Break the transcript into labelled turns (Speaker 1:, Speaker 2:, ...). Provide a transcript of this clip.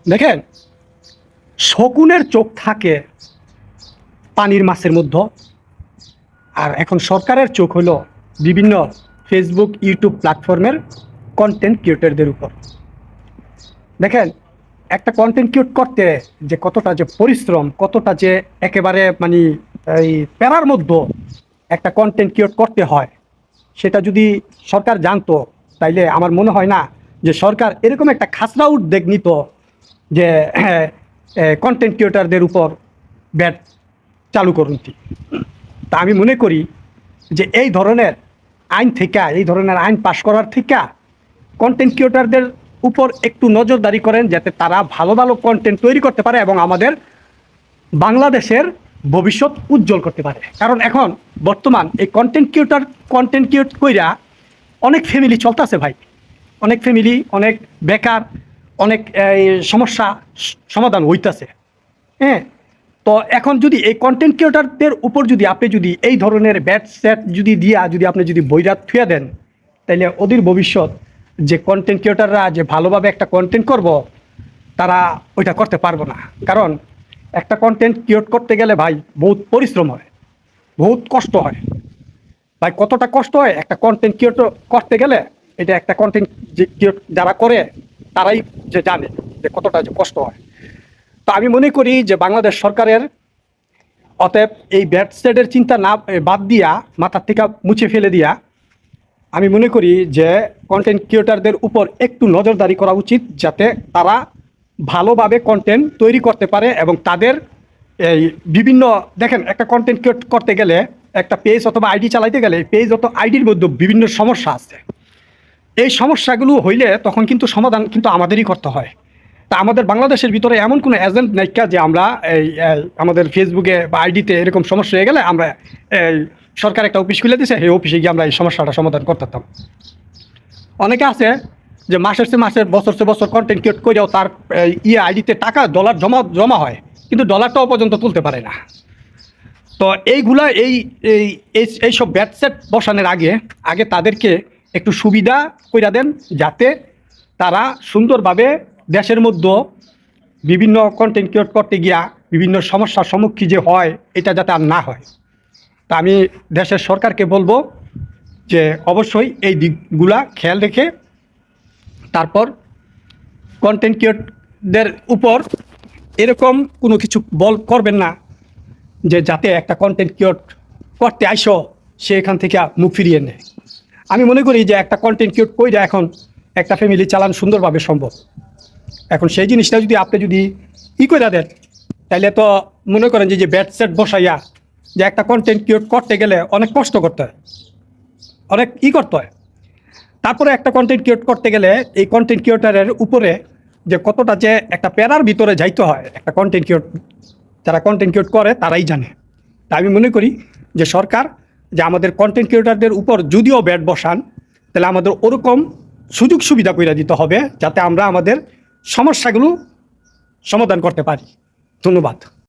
Speaker 1: দেখেন, শকুনের চোখ থাকে পানির মাছের মধ্যে, আর এখন সরকারের চোখ হলো বিভিন্ন ফেসবুক ইউটিউব প্ল্যাটফর্মের কন্টেন্ট ক্রিয়েটরদের উপর। দেখেন, একটা কন্টেন্ট ক্রিয়েট করতে যে কতটা যে পরিশ্রম, কতটা যে একেবারে মানে এই প্যারার মধ্যে একটা কন্টেন্ট ক্রিয়েট করতে হয়, সেটা যদি সরকার জানতো তাইলে আমার মনে হয় না যে সরকার এরকম একটা খাসড়া উদ্যোগ নিত যে কন্টেন্ট ক্রিয়েটরদের উপর ব্যাট চালু করুন। তা আমি মনে করি যে এই ধরনের আইন পাশ করার থেকে কন্টেন্ট ক্রিয়েটরদের উপর একটু নজরদারি করেন, যাতে তারা ভালো ভালো কন্টেন্ট তৈরি করতে পারে এবং আমাদের বাংলাদেশের ভবিষ্যৎ উজ্জ্বল করতে পারে। কারণ এখন বর্তমান এই কন্টেন্ট ক্রিয়েট কইরা অনেক ফ্যামিলি চলতেছে ভাই, অনেক ফ্যামিলি, অনেক বেকার, অনেক সমস্যা সমাধান হইতাছে। হ্যাঁ, তো এখন যদি এই কন্টেন্ট ক্রিয়েটরদের উপর যদি আপনি যদি এই ধরনের ব্যাট সেট যদি আপনি যদি বৈরাত থুয়া দেন, তাহলে ওদের ভবিষ্যৎ যে কন্টেন্ট ক্রিয়েটররা যে ভালোভাবে একটা কন্টেন্ট করব, তারা ওইটা করতে পারবো না। কারণ একটা কন্টেন্ট ক্রিয়েট করতে গেলে ভাই বহুত পরিশ্রম হয়, বহুত কষ্ট হয় ভাই। কতটা কষ্ট হয় একটা কন্টেন্ট ক্রিয়েট করতে গেলে, এটা একটা কন্টেন্ট যে ক্রিয়েট যারা করে তারাই যে জানে যে কতটা যে কষ্ট হয়। তো আমি মনে করি যে বাংলাদেশ সরকারের অতএব এই ব্যাট সেটের চিন্তা না বাদ দিয়া, মাথার থেকে মুছে ফেলে দিয়া, আমি মনে করি যে কন্টেন্ট ক্রিয়েটরদের উপর একটু নজরদারি করা উচিত, যাতে তারা ভালোভাবে কন্টেন্ট তৈরি করতে পারে এবং তাদের এই বিভিন্ন, দেখেন একটা কন্টেন্ট ক্রিয়েট করতে গেলে, একটা পেজ অথবা আইডি চালাইতে গেলে পেজ অথবা আইডির মধ্যে বিভিন্ন সমস্যা আছে। এই সমস্যাগুলো হইলে তখন কিন্তু সমাধান কিন্তু আমাদেরই করতে হয়। তা আমাদের বাংলাদেশের ভিতরে এমন কোনো এজেন্ট নাই যে আমরা এই আমাদের ফেসবুকে বা আইডিতে এরকম সমস্যা হয়ে গেলে আমরা এই সরকার একটা অফিস খুলে দিয়েছে, এই অফিসে গিয়ে আমরা এই সমস্যাটা সমাধান করতাম। অনেকে আছে যে মাসের বছর কন্টেন্ট ক্রিয়েট করেও তার আইডিতে টাকা ডলার জমা হয়, কিন্তু ডলারটাও পর্যন্ত তুলতে পারে না। তো এইগুলা এইসব ব্যাট সেট বসানোর আগে তাদেরকে একটু সুবিধা কইরা দেন, যাতে তারা সুন্দরভাবে দেশের মধ্যে বিভিন্ন কন্টেন্ট ক্রিয়েট করতে গিয়া বিভিন্ন সমস্যার সম্মুখীন যে হয়, এটা যাতে আর না হয়। তা আমি দেশের সরকারকে বলবো যে অবশ্যই এই দিকগুলা খেয়াল রেখে তারপর কন্টেন্ট ক্রিয়েটরদের উপর এরকম কোনো কিছু করবেন না যে যাতে একটা কন্টেন্ট ক্রিয়েট করতে আইসো সে এখান থেকে মুখ ফিরিয়ে নেয়। আমি মনে করি যে একটা কন্টেন্ট ক্রিয়েট কইরা এখন একটা ফ্যামিলি চালান সুন্দরভাবে সম্ভব। এখন সেই জিনিসটা যদি আপনি যদি করে দেন, তাহলে তো মনে করেন যে ব্যাট সেট বসাইয়া যে একটা কন্টেন্ট ক্রিয়েট করতে গেলে অনেক কষ্ট করতে হয়, অনেক করতে হয়। তারপরে একটা কন্টেন্ট ক্রিয়েট করতে গেলে এই কন্টেন্ট ক্রিয়েটারের উপরে যে কতটা যে একটা প্যারার ভিতরে যাইতে হয়, একটা কন্টেন্ট ক্রিয়েট যারা কন্টেন্ট ক্রিয়েট করে তারাই জানে। তা আমি মনে করি যে সরকার যে আমাদের কন্টেন্ট ক্রিয়েটারদের উপর যদিও ব্যাট বসান, তাহলে আমাদের ওরকম সুযোগ সুবিধা করে দিতে হবে, যাতে আমরা আমাদের সমস্যাগুলো সমাধান করতে পারি। ধন্যবাদ।